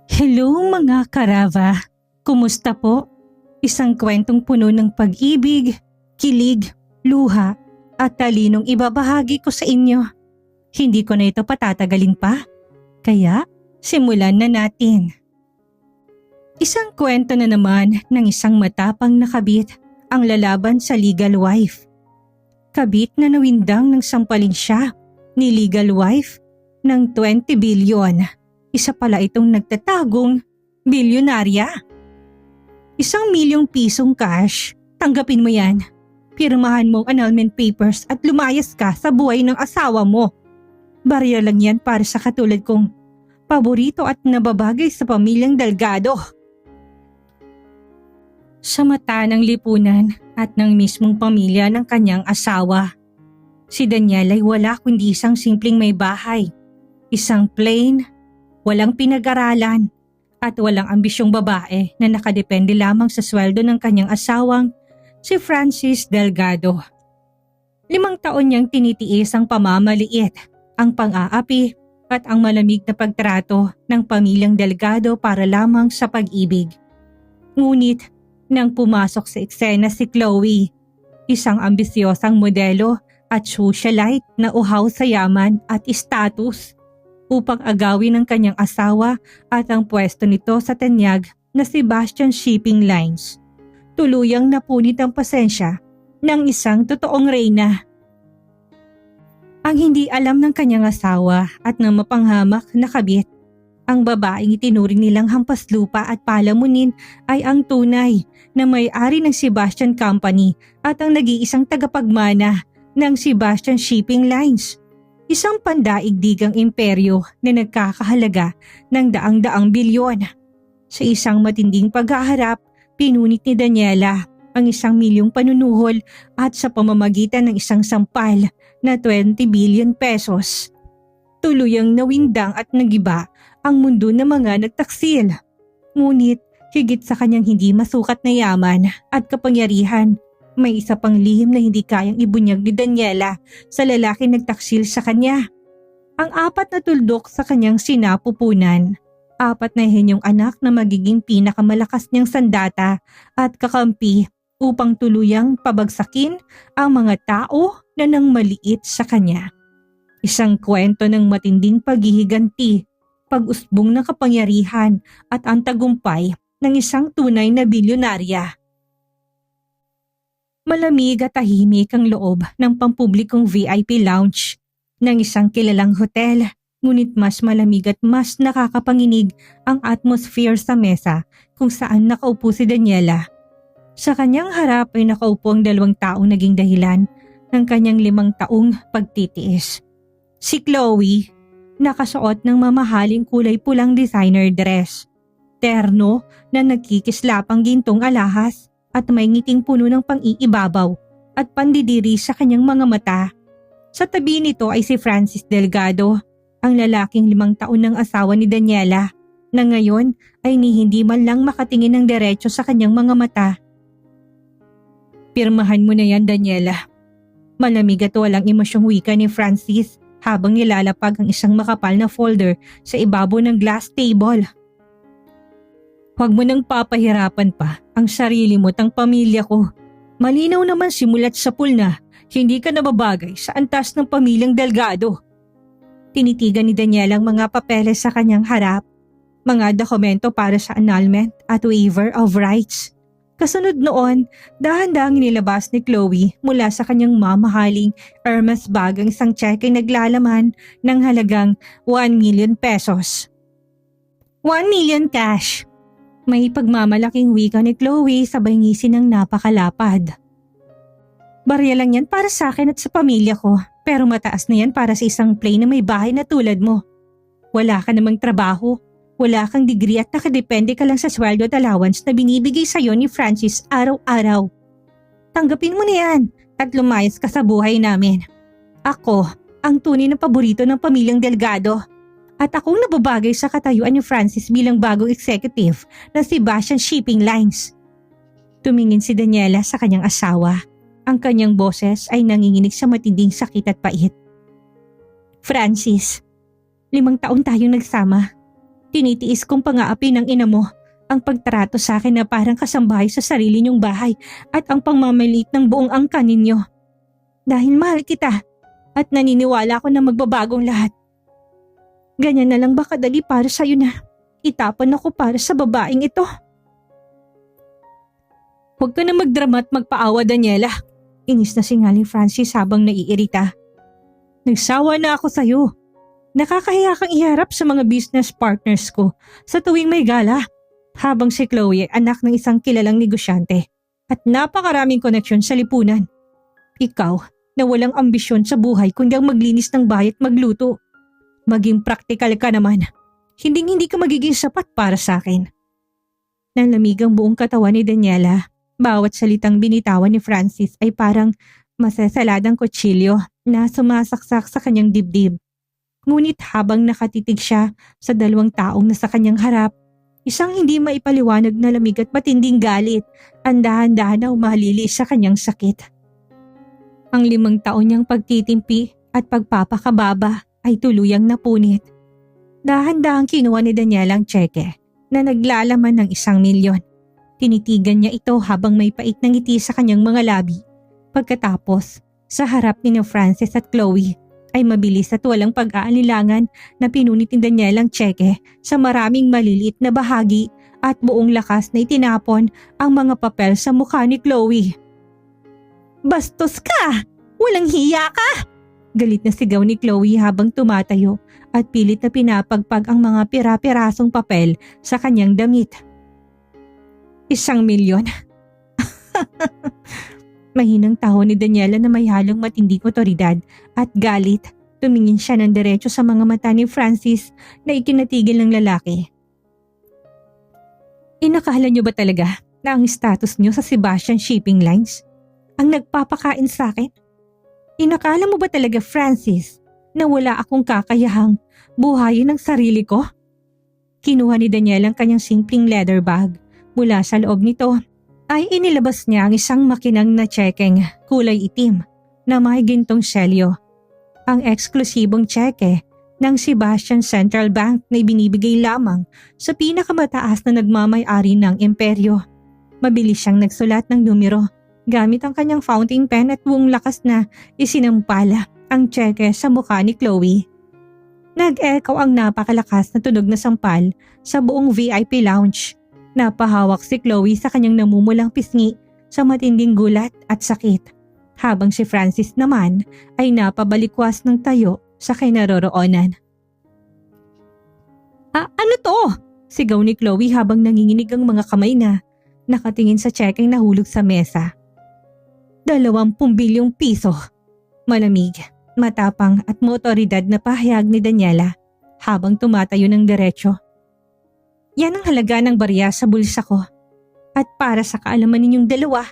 Hello mga karava! Kumusta po? Isang kwentong puno ng pag-ibig, kilig, luha at talinong ibabahagi ko sa inyo. Hindi ko na ito patatagalin pa. Kaya simulan na natin. Isang kwento na naman ng isang matapang na kabit ang lalaban sa legal wife. Kabit na nawindang ng sampalin siya ni legal wife ng 20 billion. Isa pala itong nagtatagong bilyonarya. 1,000,000 pisong cash, tanggapin mo yan. Pirmahan mo ang annulment papers at lumayas ka sa buhay ng asawa mo. Barya lang yan para sa katulad kong paborito at nababagay sa pamilyang Delgado. Sa mata ng lipunan at ng mismong pamilya ng kanyang asawa, si Daniel ay wala kundi isang simpleng may bahay. Isang plain, walang pinag-aralan at walang ambisyong babae na nakadepende lamang sa sweldo ng kanyang asawang si Francis Delgado. 5 taon niyang tinitiis ang pamamaliit, ang pang-aapi at ang malamig na pagtrato ng pamilyang Delgado para lamang sa pag-ibig. Ngunit nang pumasok sa eksena si Chloe, isang ambisyosang modelo at socialite na uhaw sa yaman at status, upang agawin ng kanyang asawa at ang pwesto nito sa tanyag na Sebastian Shipping Lines. Tuluyang napunit ang pasensya ng isang totoong reyna. Ang hindi alam ng kanyang asawa at ng mapanghamak na kabit, ang babaeng itinuring nilang hampas lupa at palamunin ay ang tunay na may-ari ng Sebastian Company at ang nag-iisang tagapagmana ng Sebastian Shipping Lines. Isang pandaigdigang imperyo na nagkakahalaga ng daang-daang bilyon. Sa isang matinding paghaharap, pinunit ni Daniela ang 1,000,000 panunuhol at sa pamamagitan ng isang sampal na 20 billion pesos. Tuluyang nawindang at nagiba ang mundo ng mga nagtaksil. Ngunit higit sa kanyang hindi masukat na yaman at kapangyarihan, may isa pang lihim na hindi kayang ibunyag ni Daniela sa lalaking nagtaksil sa kanya. Ang 4 na tuldok sa kanyang sinapupunan, 4 na henyong anak na magiging pinakamalakas niyang sandata at kakampi upang tuluyang pabagsakin ang mga tao na nang maliit sa kanya. Isang kwento ng matinding paghihiganti, pag-usbong ng kapangyarihan at ang tagumpay ng isang tunay na bilyonarya. Malamig at tahimik ang loob ng pampublikong VIP lounge ng isang kilalang hotel, ngunit mas malamig at mas nakakapanginig ang atmosphere sa mesa kung saan nakaupo si Daniela. Sa kanyang harap ay nakaupo ang 2 taong naging dahilan ng kanyang 5 taong pagtitiis. Si Chloe, nakasuot ng mamahaling kulay pulang designer dress, terno na nagkikislapang gintong alahas at may ngiting puno ng pang-iibabaw at pandidiri sa kanyang mga mata. Sa tabi nito ay si Francis Delgado, ang lalaking 5 taon ng asawa ni Daniela, na ngayon ay hindi man lang makatingin ng diretso sa kanyang mga mata. Pirmahan mo na yan, Daniela. Malamig at walang emosyong wika ni Francis habang nilalapag ang isang makapal na folder sa ibabaw ng glass table. Huwag mo nang papahirapan pa ang sarili mo at ang pamilya ko. Malinaw naman simulat sa pool na hindi ka nababagay sa antas ng pamilyang Delgado. Tinitigan ni Daniela ang mga papeles sa kanyang harap, mga dokumento para sa annulment at waiver of rights. Kasunod noon, dahan-dahang nilabas ni Chloe mula sa kanyang mamahaling Hermes bag ang isang cheque naglalaman ng halagang 1 million pesos. 1 million cash. May pagmamalaking wika ni Chloe sabay ngisi ng napakalapad. Barya lang yan para sa akin at sa pamilya ko, pero mataas na yan para sa isang plain na may bahay na tulad mo. Wala ka namang trabaho, wala kang degree at nakadepende ka lang sa sweldo at allowance na binibigay sa'yo ni Francis araw-araw. Tanggapin mo na yan at lumayas ka sa buhay namin. Ako ang tunay na paborito ng pamilyang Delgado. At akong nababagay sa katayuan ni Francis bilang bagong executive ng Sebastian Shipping Lines. Tumingin si Daniela sa kanyang asawa. Ang kanyang boses ay nanginginig sa matinding sakit at pait. Francis, 5 taon tayong nagsama. Tinitiis kong pang-aapi ng ina mo ang pagtrato sa akin na parang kasambahay sa sarili niyong bahay at ang pangmamaliit ng buong angkan ninyo. Dahil mahal kita at naniniwala ko na magbabagong lahat. Ganyan na lang ba kadali para sa'yo na itapon ako para sa babaeng ito? Huwag ka na magdrama at magpaawa, Daniela. Inis na singali Francis habang naiirita. Nagsawa na ako sa'yo. Nakakahiya kang iharap sa mga business partners ko sa tuwing may gala. Habang si Chloe ay anak ng isang kilalang negosyante at napakaraming koneksyon sa lipunan. Ikaw na walang ambisyon sa buhay kundi ang maglinis ng bahay at magluto. Maging praktikal ka naman. Hindi ka magiging sapat para sa akin. Nanlamig ang buong katawan ni Daniela. Bawat salitang binitawan ni Francis ay parang masasaladang kutsilyo na sumasaksak sa kanyang dibdib. Ngunit habang nakatitig siya sa dalawang taong nasa kanyang harap, isang hindi maipaliwanag na lamig at matinding galit ang dahan-dahan na umahalili sa kanyang sakit. Ang 5 taon niyang pagtitimpi at pagpapakababa ay tuluyang napunit. Dahan-dahang kinuha ni Daniela ang tseke na naglalaman ng 1 milyon. Tinitigan niya ito habang may pait na ngiti sa kanyang mga labi. Pagkatapos, sa harap ni Francis at Chloe, ay mabilis at walang pag-aalilangan na pinunit ni Daniela ang tseke sa maraming maliliit na bahagi at buong lakas na itinapon ang mga papel sa mukha ni Chloe. Bastos ka! Walang hiya ka! Galit na sigaw ni Chloe habang tumatayo at pilit na pinapagpag ang mga pira-pirasong papel sa kanyang damit. 1 milyon? Mahinang taho ni Daniela na may halong matinding otoridad at galit. Tumingin siya ng diretso sa mga mata ni Francis na ikinatigil ng lalaki. Inakala niyo ba talaga na ang status niyo sa Sebastian Shipping Lines ang nagpapakain sa akin? Inakala mo ba talaga, Francis, na wala akong kakayahang buhayin ang sarili ko? Kinuha ni Daniela ang kanyang simpleng leather bag. Mula sa loob nito ay inilabas niya ang isang makinang na tsekeng kulay itim na may gintong selyo. Ang eksklusibong tseke ng Sebastian Central Bank na ibinibigay lamang sa pinakamataas na nagmamay-ari ng imperyo. Mabilis siyang nagsulat ng numero gamit ang kanyang fountain pen at buong lakas na isinampala ang tseke sa mukha ni Chloe. Nag-echo ang napakalakas na tunog na sampal sa buong VIP lounge. Napahawak si Chloe sa kanyang namumulang pisngi sa matinding gulat at sakit, habang si Francis naman ay napabalikwas ng tayo sa kinaroroonan. Ano to? Sigaw ni Chloe habang nanginginig ang mga kamay na nakatingin sa tsekeng nahulog sa mesa. 20 bilyong piso. Malamig, matapang at motoridad na pahayag ni Daniela habang tumatayo ng diretsyo. Yan ang halaga ng barya sa bulsa ko. At para sa kaalaman ninyong dalawa,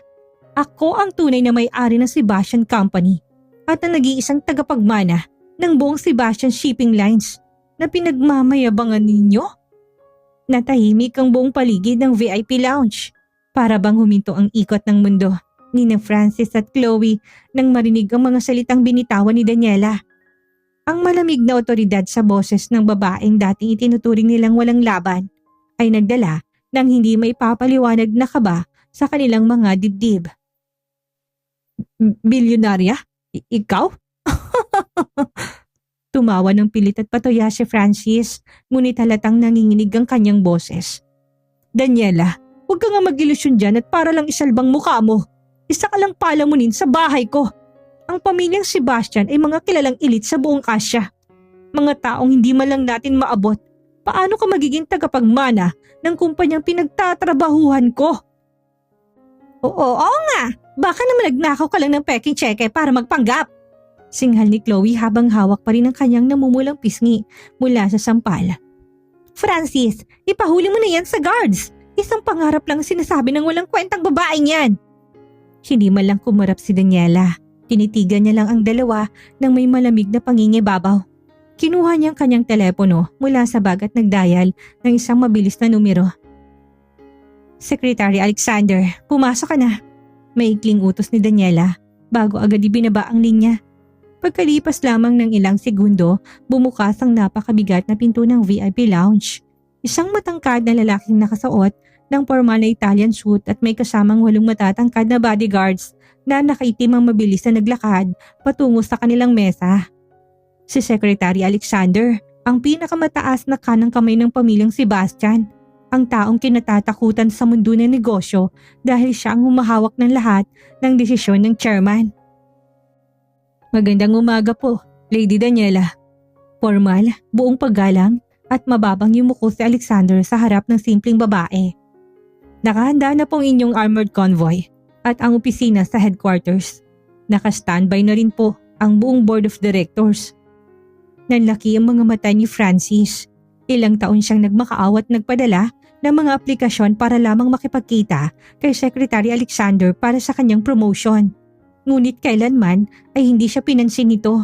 ako ang tunay na may-ari ng Sebastian Company at ang nag-iisang tagapagmana ng buong Sebastian Shipping Lines na pinagmamayabangan ninyo. Natahimik ang buong paligid ng VIP lounge para bang huminto ang ikot ng mundo ni Francis at Chloe nang marinig ang mga salitang binitawan ni Daniela. Ang malamig na otoridad sa boses ng babaeng dating itinuturing nilang walang laban ay nagdala ng hindi maipapaliwanag na kaba sa kanilang mga dibdib. Bilyonarya? Ikaw? Tumawa ng pilit at patuya si Francis, ngunit halatang nanginginig ang kanyang boses. Daniela, huwag ka nga mag-ilusyon dyan at para lang isalbang mukha mo. Isa ka lang palamunin sa bahay ko. Ang pamilyang Sebastian ay mga kilalang elite sa buong Asya. Mga taong hindi man lang natin maabot. Paano ka magiging tagapagmana ng kumpanyang pinagtatrabahuhan ko? Oo nga, baka naman nagnakaw ka lang ng peking tseke para magpanggap. Singhal ni Chloe habang hawak pa rin ang kanyang namumulang pisngi mula sa sampal. Francis, ipahuli mo na yan sa guards. Isang pangarap lang sinasabi ng walang kwentang babaeng yan. Hindi man lang kumarap si Daniela. Tinitigan niya lang ang dalawa nang may malamig na pangingibabaw. Kinuha niya ang kanyang telepono mula sa bag at nagdial ng isang mabilis na numero. Secretary Alexander, pumasok ka na. Maikling utos ni Daniela bago agad ibinaba ang linya. Pagkalipas lamang ng ilang segundo, bumukas ang napakabigat na pinto ng VIP lounge. Isang matangkad na lalaking nakasuot ng formal na Italian suit at may kasamang 8 matatangkad na bodyguards na nakaitim ang mabilis na naglakad patungo sa kanilang mesa. Si Secretary Alexander, ang pinakamataas na kanang kamay ng pamilyang Sebastian, ang taong kinatatakutan sa mundo ng negosyo dahil siya ang humahawak ng lahat ng desisyon ng chairman. Magandang umaga po, Lady Daniela. Formal, buong paggalang at mababang yumuko si Alexander sa harap ng simpleng babae. Nakahanda na pong inyong armored convoy at ang opisina sa headquarters. Naka-standby na rin po ang buong board of directors. Nanlaki ang mga mata ni Francis. Ilang taon siyang nagmakaaw at nagpadala ng mga aplikasyon para lamang makipagkita kay Secretary Alexander para sa kanyang promotion. Ngunit kailanman ay hindi siya pinansin nito.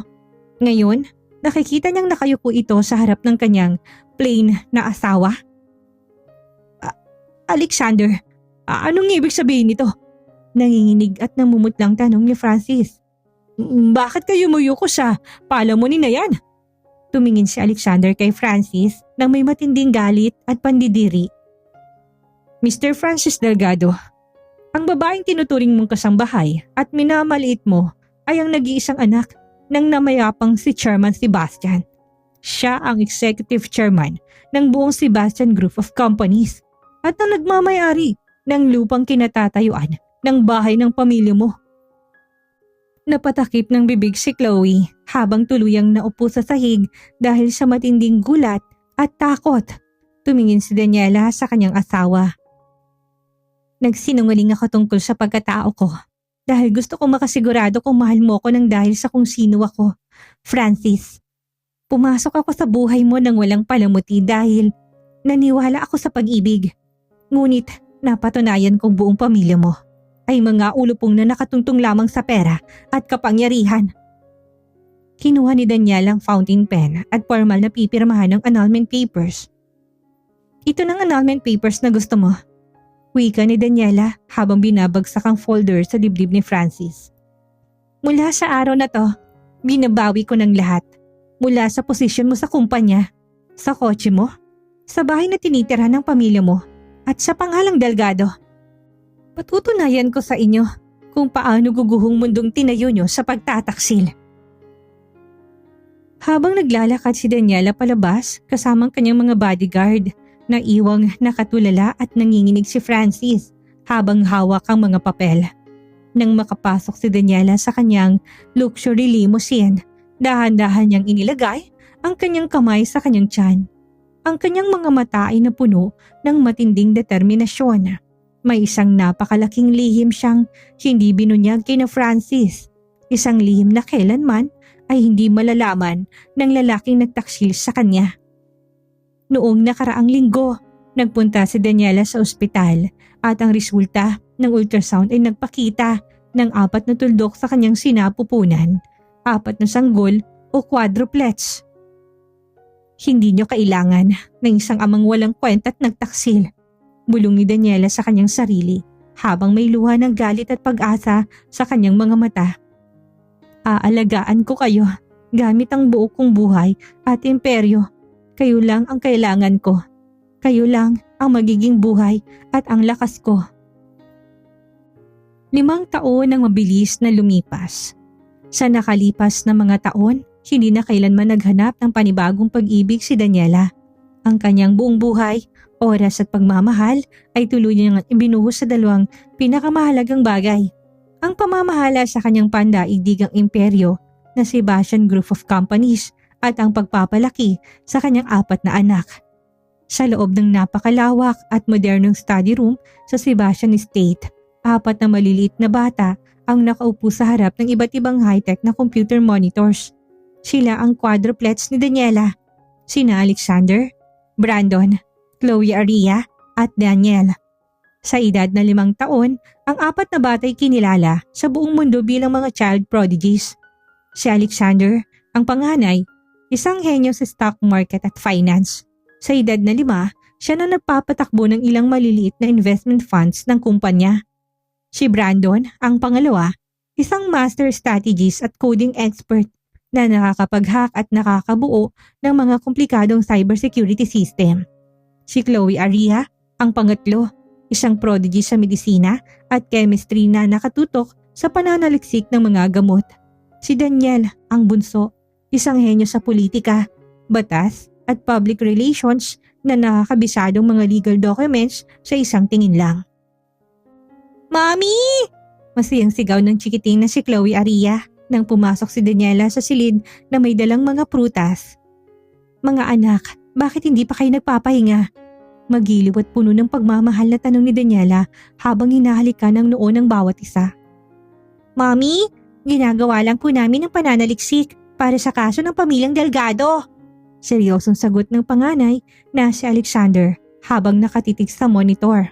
Ngayon, nakikita niyang nakayuko ito sa harap ng kanyang plain na asawa. Alexander, anong ibig sabihin nito? Nanginginig at namumutlang tanong ni Francis. Bakit kayo muyuko sa palamunin na yan? Tumingin si Alexander kay Francis nang may matinding galit at pandidiri. Mr. Francis Delgado, ang babaeng tinuturing mong kasambahay at minamaliit mo ay ang nag-iisang anak ng namayapang si Chairman Sebastian. Siya ang executive chairman ng buong Sebastian Group of Companies at ang nagmamayari ng lupang kinatatayuan ng bahay ng pamilya mo. Napatakip ng bibig si Chloe habang tuluyang naupo sa sahig dahil sa matinding gulat at takot. Tumingin si Daniela sa kanyang asawa. Nagsinungaling ako tungkol sa pagkatao ko. Dahil gusto kong makasigurado kung mahal mo ko ng dahil sa kung sino ako. Francis, pumasok ako sa buhay mo nang walang palamuti dahil naniwala ako sa pag-ibig. Ngunit napatunayan kong buong pamilya mo ay mga ulupong na nakatuntong lamang sa pera at kapangyarihan. Kinuha ni Daniel ang fountain pen at formal na pipirmahan ng annulment papers. Ito ng annulment papers na gusto mo. Wika ni Daniela habang binabagsak ang folder sa dibdib ni Francis. Mula sa araw na to, binabawi ko ng lahat. Mula sa posisyon mo sa kumpanya, sa kotse mo, sa bahay na tinitira ng pamilya mo, at sa pangalang Delgado. Patutunayan ko sa inyo kung paano guguhong mundong tinayo nyo sa pagtataksil. Habang naglalakad si Daniela palabas kasamang kanyang mga bodyguard, naiwang nakatulala at nanginginig si Francis habang hawak ang mga papel. Nang makapasok si Daniela sa kanyang luxury limousine, dahan-dahan niyang inilagay ang kanyang kamay sa kanyang tiyan. Ang kanyang mga mata ay napuno ng matinding determinasyon. May isang napakalaking lihim siyang hindi binunyag kina Francis. Isang lihim na kailanman ay hindi malalaman ng lalaking nagtaksil sa kanya. Noong nakaraang linggo, nagpunta si Daniela sa ospital at ang resulta ng ultrasound ay nagpakita ng 4 na tuldok sa kanyang sinapupunan, 4 na sanggol o quadruplets. Hindi niyo kailangan ng isang amang walang kwenta at nagtaksil, bulong ni Daniela sa kanyang sarili habang may luha ng galit at pag-asa sa kanyang mga mata. Aalagaan ko kayo gamit ang buo kong buhay at imperyo. Kayo lang ang kailangan ko. Kayo lang ang magiging buhay at ang lakas ko. 5 taon ang mabilis na lumipas. Sa nakalipas na mga taon, hindi na kailanman naghanap ng panibagong pag-ibig si Daniela. Ang kanyang buong buhay, oras at pagmamahal ay tuluyang ibinuhos sa 2 pinakamahalagang bagay. Ang pamamahala sa kanyang pandaigdigang imperyo na Sebastian Group of Companies at ang pagpapalaki sa kanyang 4 na anak. Sa loob ng napakalawak at modernong study room sa Sebastian Estate, 4 na maliliit na bata ang nakaupo sa harap ng iba't ibang high-tech na computer monitors. Sila ang quadruplets ni Daniela, sina Alexander, Brandon, Chloe Aria at Daniel. Sa edad na 5 taon, ang 4 na batay kinilala sa buong mundo bilang mga child prodigies. Si Alexander, ang panganay, isang henyo sa stock market at finance. Sa edad na 5, siya na nagpapatakbo ng ilang maliliit na investment funds ng kumpanya. Si Brandon, ang pangalawa, isang master strategist at coding expert na nakakapag-hack at nakakabuo ng mga komplikadong cybersecurity system. Si Chloe Aria, ang pangatlo, isang prodigy sa medisina at chemistry na nakatutok sa pananaliksik ng mga gamot. Si Daniel, ang bunso, isang henyo sa politika, batas at public relations na nakakabisadong mga legal documents sa isang tingin lang. Mommy! Masayang sigaw ng chikiting na si Chloe Aria nang pumasok si Daniela sa silid na may dalang mga prutas. Mga anak, bakit hindi pa kayo nagpapahinga? Magiliw at puno ng pagmamahal na tanong ni Daniela habang hinahalikan ng noo ng bawat isa. Mommy, ginagawa lang po namin ang pananaliksik para sa kaso ng pamilyang Delgado. Seryosong sagot ng panganay na si Alexander habang nakatitig sa monitor.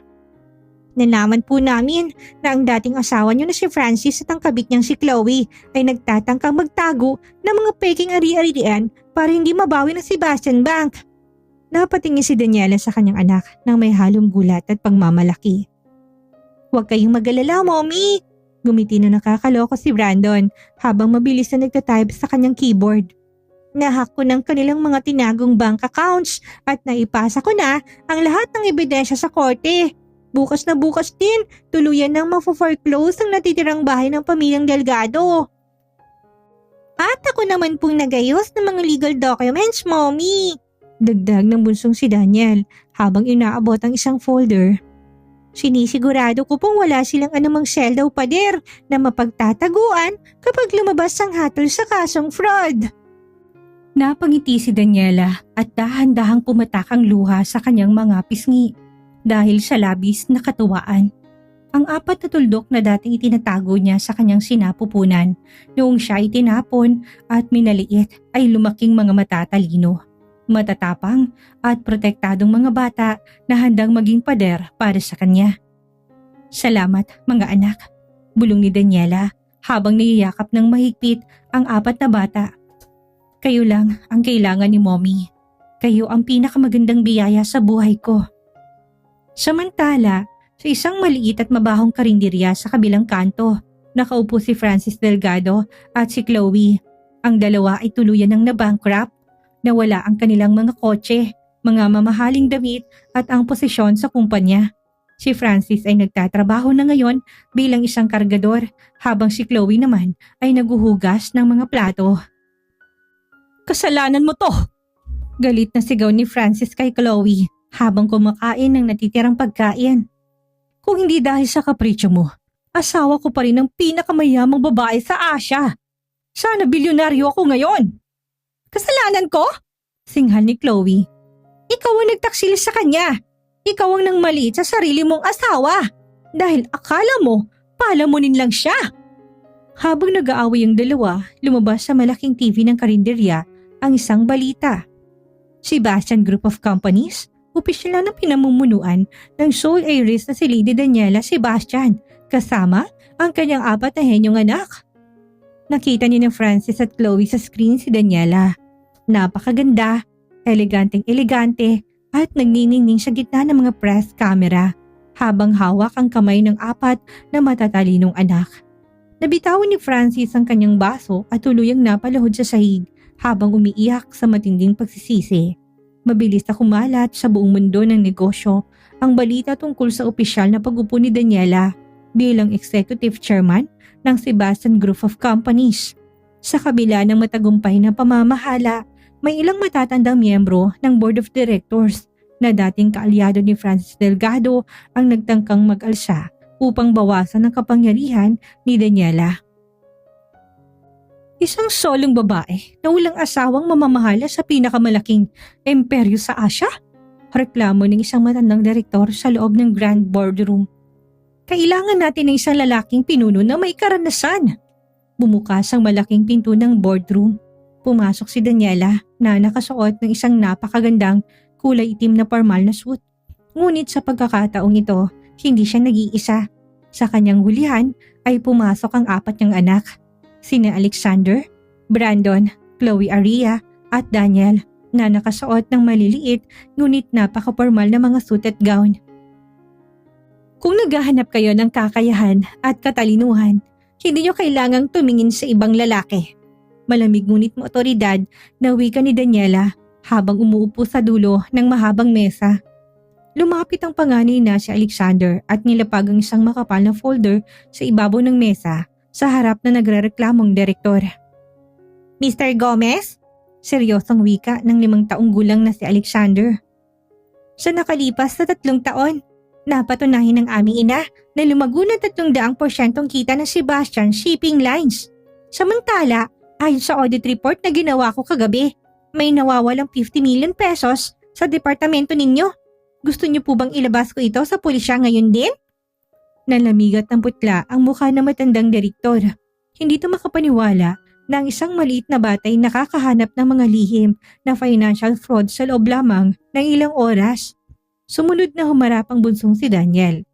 Nalaman po namin na ang dating asawa niyo na si Francis at ang kabit niyang si Chloe ay nagtatangkang magtago ng mga peking ari-arian para hindi mabawi ng Sebastian Bank. Napatingin si Daniela sa kanyang anak nang may halong gulat at pagmamalaki. Huwag kayong mag-alala, Mommy! Gumiti na nakakaloko si Brandon habang mabilis na nagtatype sa kanyang keyboard. Nahack ko ng kanilang mga tinagong bank accounts at naipasa ko na ang lahat ng ebidensya sa korte. Bukas na bukas din, tuluyan nang mafo-foreclose ang natitirang bahay ng pamilyang Delgado. At ako naman pong nagayos ng mga legal documents, Mommy. Dagdag ng bunsong si Daniel habang inaabot ang isang folder. Sinisigurado ko pong wala silang anumang selda o pader na mapagtataguan kapag lumabas ang hatol sa kasong fraud. Napangiti si Daniela at dahan-dahang pumatak ang luha sa kanyang mga pisngi dahil sa labis na katuwaan. Ang 4 na tuldok na dating itinatago niya sa kanyang sinapupunan noong siya itinapon at minaliit ay lumaking mga matatalino, matatapang at protektadong mga bata na handang maging pader para sa kanya. Salamat mga anak, bulong ni Daniela habang niyayakap ng mahigpit ang 4 na bata. Kayo lang ang kailangan ni Mommy. Kayo ang pinakamagandang biyaya sa buhay ko. Samantala, sa isang maliit at mabahong karinderya sa kabilang kanto, nakaupo si Francis Delgado at si Chloe. Ang dalawa ay tuluyan ng nabankrupt, nawala ang kanilang mga kotse, mga mamahaling damit at ang posisyon sa kumpanya. Si Francis ay nagtatrabaho na ngayon bilang isang kargador habang si Chloe naman ay naguhugas ng mga plato. Kasalanan mo to! Galit na sigaw ni Francis kay Chloe habang kumakain ng natitirang pagkain. Kung hindi dahil sa kapritsyo mo, asawa ko pa rin ang pinakamayamang babae sa Asia. Sana bilyonaryo ako ngayon. Kasalanan ko? Singhal ni Chloe. Ikaw ang nagtaksil sa kanya. Ikaw ang nang maliit sa sarili mong asawa. Dahil akala mo, palamunin lang siya. Habang nag-aaway ang dalawa, lumabas sa malaking TV ng karinderya ang isang balita. Sebastian Group of Companies, opisyal na pinamumunuan ng sole heiress na si Lady Daniela Sebastian, kasama ang kanyang 4 na henyong anak. Nakita ni na Francis at Chloe sa screen si Daniela. Napakaganda, eleganteng-elegante at nagniningning sa gitna ng mga press camera habang hawak ang kamay ng 4 na matatalinong anak. Nabitawan ni Francis ang kanyang baso at tuluyang napalahod sa sahig habang umiiyak sa matinding pagsisisi. Mabilis na kumalat sa buong mundo ng negosyo ang balita tungkol sa opisyal na pag-upo ni Daniela bilang executive chairman ng Sebastian Group of Companies. Sa kabila ng matagumpay na pamamahala, may ilang matatandang miyembro ng Board of Directors na dating kaalyado ni Francis Delgado ang nagtangkang mag-alsa upang bawasan ang kapangyarihan ni Daniela. Isang solong babae na walang asawang mamamahala sa pinakamalaking imperyo sa Asia? Reklamo ng isang matandang direktor sa loob ng Grand Boardroom. Kailangan natin ng isang lalaking pinuno na may karanasan. Bumukas ang malaking pinto ng boardroom. Pumasok si Daniela na nakasuot ng isang napakagandang kulay itim na formal na suit. Ngunit sa pagkakataong ito, hindi siya nag-iisa. Sa kanyang hulihan ay pumasok ang 4 niyang anak. Sina Alexander, Brandon, Chloe Aria at Daniel na nakasuot ng maliliit ngunit napaka-formal na mga suit at gown. Kung naghahanap kayo ng kakayahan at katalinuhan, hindi nyo kailangang tumingin sa ibang lalaki. Malamig ngunit maotoridad na wika ni Daniela habang umuupo sa dulo ng mahabang mesa. Lumapit ang panganay na si Alexander at nilapag ang isang makapal na folder sa ibabaw ng mesa sa harap na nagrereklamong direktor. Mr. Gomez? Seryosong wika ng 5 taong gulang na si Alexander. Sa nakalipas na 3 taon, napatunayan ng aming ina na lumago ng 300% kita ng Sebastian Shipping Lines. Samantala, ayon sa audit report na ginawa ko kagabi, may nawawalang 50 million pesos sa departamento ninyo. Gusto niyo po bang ilabas ko ito sa pulisya ngayon din? Nalamigat ng putla ang mukha ng matandang direktor. Hindi ito makapaniwala na ang isang maliit na batay nakakahanap ng mga lihim na financial fraud sa loob lamang ng ilang oras. Sumunod na humarap ang bunsong si Daniel.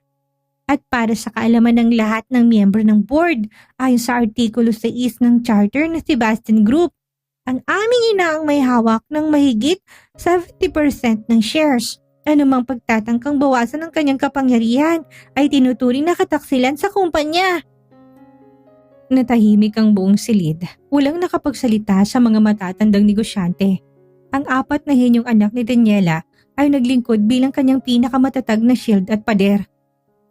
At para sa kaalaman ng lahat ng miyembro ng board, ayon sa Artikulo 6 ng Charter ng Sebastian Group, ang aming ina ang may hawak ng mahigit 70% ng shares. Anumang pagtatangkang bawasan ng kanyang kapangyarihan ay tinuturing na kataksilan sa kumpanya. Natahimik ang buong silid. Walang nakapagsalita sa mga matatandang negosyante. Ang 4 na henyong anak ni Daniela ay naglingkod bilang kanyang pinakamatatag na shield at pader.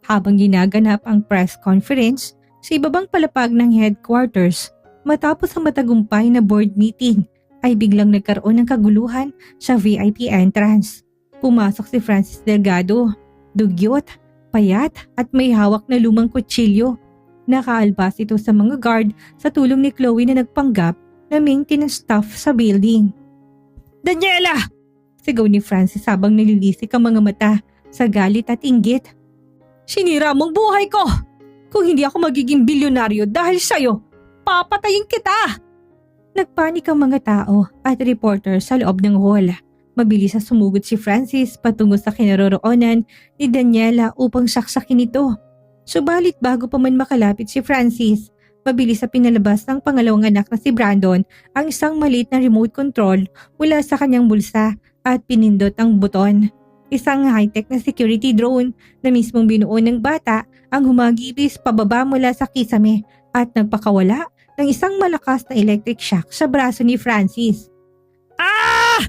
Habang ginaganap ang press conference sa ibabang palapag ng headquarters, matapos ang matagumpay na board meeting ay biglang nagkaroon ng kaguluhan sa VIP entrance. Pumasok si Francis Delgado, dugyot, payat at may hawak na lumang kutsilyo. Nakaalbas ito sa mga guard sa tulong ni Chloe na nagpanggap na maintenance staff sa building. Daniela! Sigaw ni Francis habang nalilisik ang mga mata sa galit at inggit. Sinira mong buhay ko! Kung hindi ako magiging bilyonaryo dahil sa'yo, papatayin kita! Nagpanik ang mga tao at reporter sa loob ng hall. Mabilis na sumugod si Francis patungo sa kinaroroonan ni Daniela upang saksakin ito. Subalit bago pa man makalapit si Francis, mabilis na pinalabas ng pangalawang anak na si Brandon ang isang maliit na remote control mula sa kanyang bulsa at pinindot ang buton. Isang high-tech na security drone na mismong binuo ng bata ang humagibis pababa mula sa kisame at nagpakawala ng isang malakas na electric shock sa braso ni Francis. Ah!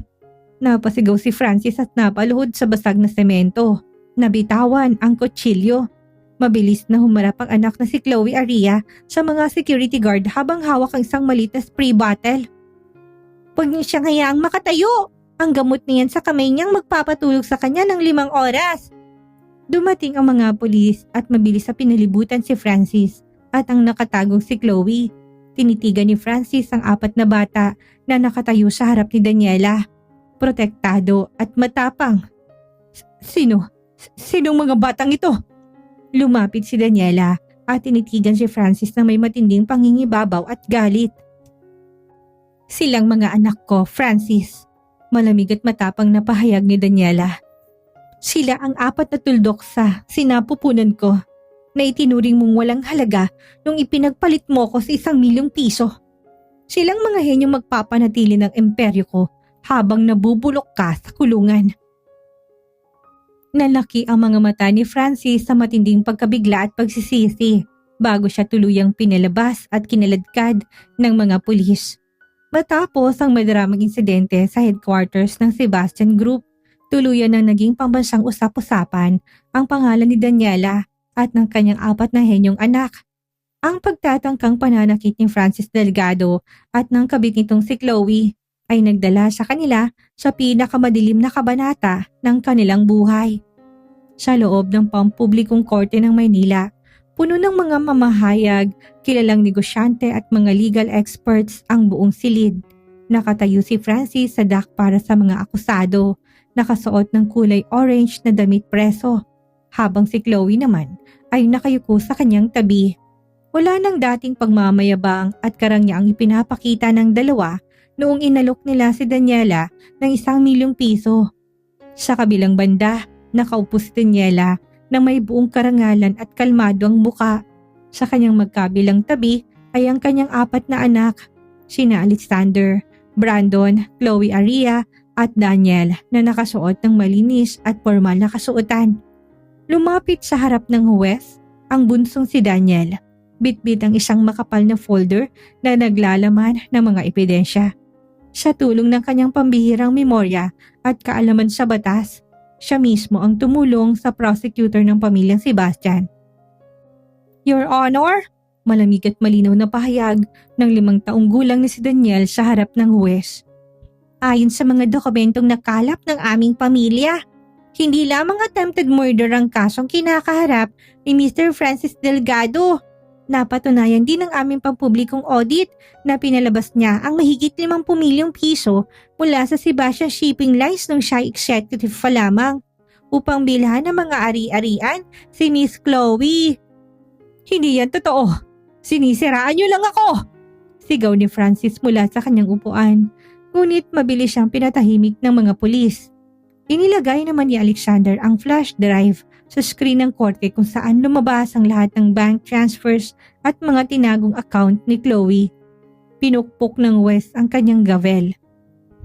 Napasigaw si Francis at napaluhod sa basag na semento. Nabitawan ang kutsilyo. Mabilis na humarap ang anak na si Chloe Aria sa mga security guard habang hawak ang isang maliit na spray bottle. Huwag niyo siyang hayaang makatayo. Ang gamot niyan sa kamay niyang magpapatulog sa kanya ng 5 oras. Dumating ang mga pulis at mabilis na pinalibutan si Francis at ang nakatagong si Chloe. Tinitigan ni Francis ang 4 na bata na nakatayo sa harap ni Daniela. Protektado at matapang. Sinong mga batang ito? Lumapit si Daniela at tinitigan si Francis na may matinding pangingibabaw at galit. Silang mga anak ko, Francis. Malamig at matapang na pahayag ni Daniela. Sila ang 4 na tuldok sa sinapupunan ko na itinuring mong walang halaga nung ipinagpalit mo ko sa 1 milyong piso. Silang mga henyong magpapanatili ng imperyo ko habang nabubulok ka sa kulungan. Nalaki ang mga mata ni Francis sa matinding pagkabigla at pagsisisi bago siya tuluyang pinalabas at kinaladkad ng mga pulis. Matapos ang madaramang insidente sa headquarters ng Sebastian Group, tuluyan na naging pambansang usap-usapan ang pangalan ni Daniela at ng kanyang 4 na henyong anak. Ang pagtatangkang pananakit ni Francis Delgado at ng kabit nitong si Chloe ay nagdala sa kanila sa pinakamadilim na kabanata ng kanilang buhay. Sa loob ng pampublikong korte ng Maynila, puno ng mga mamahayag, kilalang negosyante at mga legal experts ang buong silid. Nakatayo si Francis sa dock para sa mga akusado, nakasuot ng kulay orange na damit preso, habang si Chloe naman ay nakayuko sa kanyang tabi. Wala nang dating pagmamayabang at karangyaang ipinapakita ng dalawa noong inalok nila si Daniela ng 1 milyong piso. Sa kabilang banda, nakaupo si Daniela na may buong karangalan at kalmado ang muka. Sa kanyang magkabilang tabi ay ang kanyang 4 na anak, sina Alexander, Brandon, Chloe Aria at Daniel na nakasuot ng malinis at formal na kasuotan. Lumapit sa harap ng huwes ang bunsong si Daniel. Bitbit ang isang makapal na folder na naglalaman ng mga ebidensya. Sa tulong ng kanyang pambihirang memorya at kaalaman sa batas, Siya mismo ang tumulong sa prosecutor ng pamilyang Sebastian. Your Honor, malamig at malinaw na pahayag ng 5 taong gulang na si Daniel sa harap ng huwes. Ayon sa mga dokumentong nakalap ng aming pamilya, hindi lamang attempted murder ang kasong kinakaharap ni Mr. Francis Delgado. Napatunayan din ng aming pampublikong audit na pinalabas niya ang mahigit 50 milyong piso mula sa Sebastian Shipping Lines nung siya executive pa lamang upang bilhan ng mga ari-arian si Miss Chloe. Hindi yan totoo. Sinisiraan niyo lang ako! Sigaw ni Francis mula sa kanyang upuan. Ngunit mabilis siyang pinatahimik ng mga pulis. Inilagay naman ni Alexander ang flash drive sa screen ng korte kung saan lumabas ang lahat ng bank transfers at mga tinagong account ni Chloe. Pinukpok ng West ang kanyang gavel.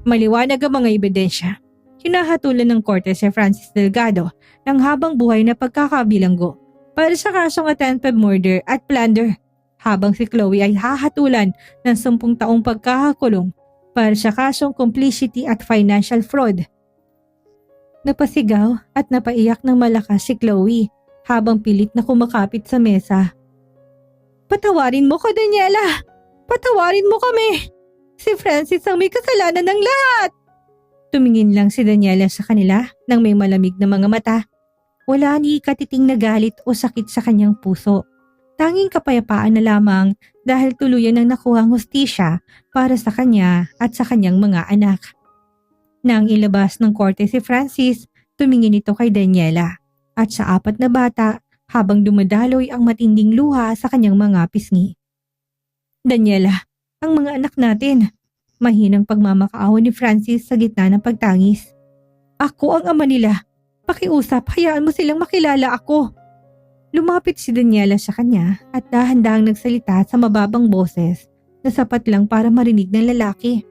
Maliwanag ang mga ebidensya. Hinahatulan ng korte si Francis Delgado ng habang buhay na pagkakabilanggo para sa kasong attempted murder at plunder, habang si Chloe ay hahatulan ng 10 taong pagkakakulong para sa kasong complicity at financial fraud. Napasigaw at napaiyak ng malakas si Chloe habang pilit na kumakapit sa mesa. Patawarin mo ko, Daniela! Patawarin mo kami! Si Francis ang may kasalanan ng lahat! Tumingin lang si Daniela sa kanila nang may malamig na mga mata. Wala ni katiting na galit o sakit sa kanyang puso. Tanging kapayapaan na lamang dahil tuluyan ng nakuha ang hustisya para sa kanya at sa kanyang mga anak. Nang ilabas ng korte si Francis, tumingin ito kay Daniela at sa 4 na bata habang dumadaloy ang matinding luha sa kanyang mga pisngi. Daniela, ang mga anak natin. Mahinang pagmamakaawa ni Francis sa gitna ng pagtangis. Ako ang ama nila. Pakiusap, hayaan mo silang makilala ako. Lumapit si Daniela sa kanya at dahan-dahang nagsalita sa mababang boses na sapat lang para marinig ng lalaki.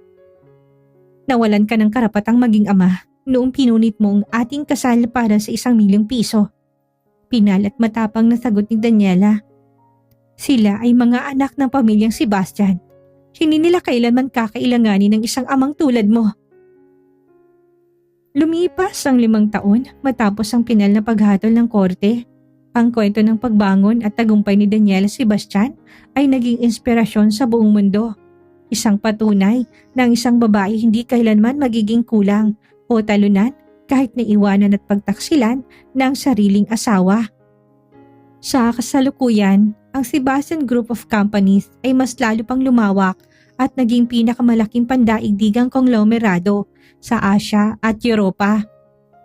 Nawalan ka ng karapatang maging ama noong pinunit mo ang ating kasal para sa 1 milyong piso. Pinal at matapang na sagot ni Daniela. Sila ay mga anak ng pamilyang Sebastian. Hindi nila kailanman kakailanganin ng isang amang tulad mo. Lumipas ang 5 taon matapos ang pinal na paghatol ng korte. Ang kwento ng pagbangon at tagumpay ni Daniela Sebastian ay naging inspirasyon sa buong mundo. Isang patunay na ang isang babae hindi kailanman magiging kulang o talunan kahit naiwanan at pagtaksilan ng sariling asawa. Sa kasalukuyan, ang Sebastian Group of Companies ay mas lalo pang lumawak at naging pinakamalaking pandaigdigang konglomerado sa Asia at Europa.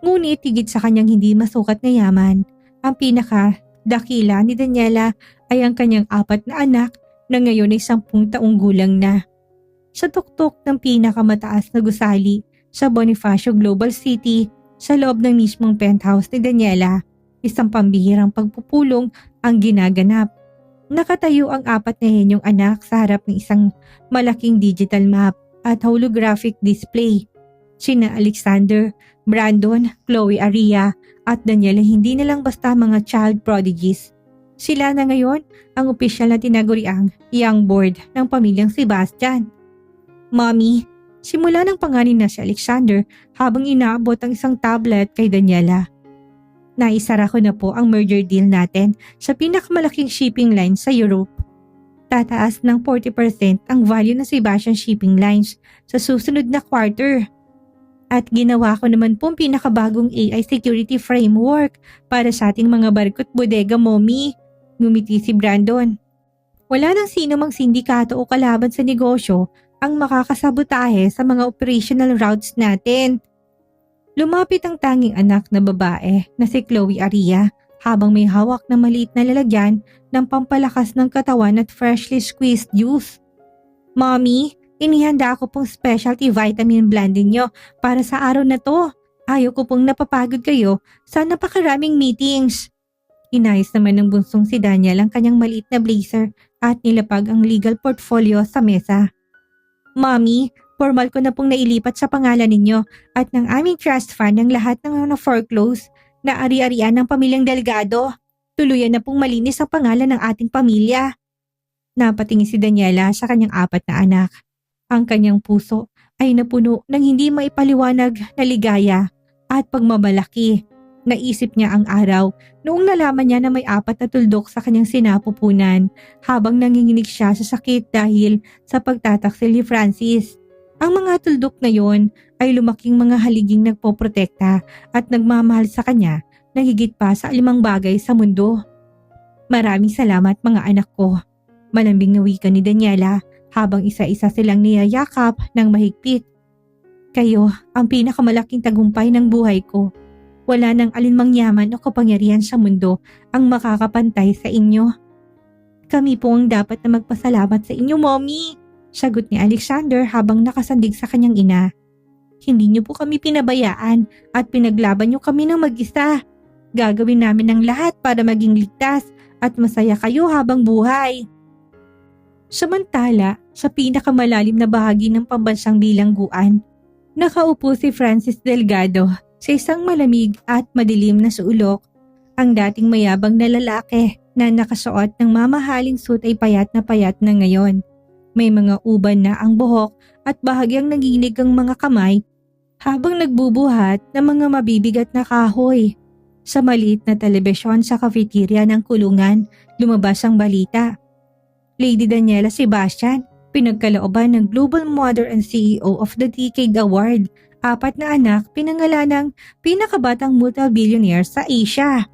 Ngunit higit sa kanyang hindi masukat na yaman, ang pinakadakila ni Daniela ay ang kanyang 4 na anak na ngayon ay 10 taong gulang na. Sa tuktok ng pinakamataas na gusali sa Bonifacio Global City sa loob ng mismong penthouse ni Daniela, isang pambihirang pagpupulong ang ginaganap. Nakatayo ang 4 na henyong anak sa harap ng isang malaking digital map at holographic display. Sina Alexander, Brandon, Chloe Aria at Daniela hindi na lang basta mga child prodigies. Sila na ngayon ang opisyal na tinaguriang young board ng pamilyang Sebastian. Mommy, simula ng panganin na si Alexander habang inaabot ang isang tablet kay Daniela. Naisara ko na po ang merger deal natin sa pinakamalaking shipping line sa Europe. Tataas ng 40% ang value ng Sebastian Shipping Lines sa susunod na quarter. At ginawa ko naman pong pinakabagong AI security framework para sa ating mga barko't bodega, Mommy. Ngumiti si Brandon. Wala nang sino mang sindikato o kalaban sa negosyo ang makakasabotahe sa mga operational routes natin. Lumapit ang tanging anak na babae na si Chloe Aria habang may hawak na maliit na lalagyan ng pampalakas ng katawan at freshly squeezed juice. Mommy, inihanda ko pong specialty vitamin blending nyo para sa araw na to. Ayaw ko pong napapagod kayo sa napakaraming meetings. Inayos naman ng bunsong si Daniel ang kanyang maliit na blazer at nilapag ang legal portfolio sa mesa. Mommy, formal ko na pong nailipat sa pangalan ninyo at ng aming trust fund ang lahat ng mga foreclose na ari-arian ng pamilyang Delgado. Tuluyan na pong malinis ang pangalan ng ating pamilya. Napatingin si Daniela sa kanyang 4 na anak. Ang kanyang puso ay napuno ng hindi maipaliwanag na ligaya at pagmamalaki. Naisip niya ang araw noong nalaman niya na may 4 na tuldok sa kanyang sinapupunan habang nanginginig siya sa sakit dahil sa pagtataksil ni Francis. Ang mga tuldok na yon ay lumaking mga haliging nagpoprotekta at nagmamahal sa kanya na higit pa sa 5 bagay sa mundo. Maraming salamat mga anak ko. Malambing na wika ni Daniela habang isa-isa silang niyayakap ng mahigpit. Kayo ang pinakamalaking tagumpay ng buhay ko. Wala nang alinmang yaman o kapangyarihan sa mundo ang makakapantay sa inyo. Kami po ang dapat na magpasalamat sa inyo, Mommy, sagot ni Alexander habang nakasandig sa kanyang ina. Hindi niyo po kami pinabayaan at pinaglaban niyo kami ng mag-isa. Gagawin namin ang lahat para maging ligtas at masaya kayo habang buhay. Samantala, sa pinakamalalim na bahagi ng pambansang bilangguan, nakaupo si Francis Delgado sa isang malamig at madilim na sulok. Ang dating mayabang na lalaki na nakasuot ng mamahaling suit ay payat na ngayon. May mga uban na ang buhok at bahagyang nanginig ang mga kamay habang nagbubuhat ng mga mabibigat na kahoy. Sa maliit na telebisyon sa cafeteria ng kulungan, lumabas ang balita. Lady Daniela Sebastian, pinagkalooban ng Global Mother and CEO of the Decade Award. 4 na anak, pinangalan ng pinakabatang multi-billionaire sa Asia.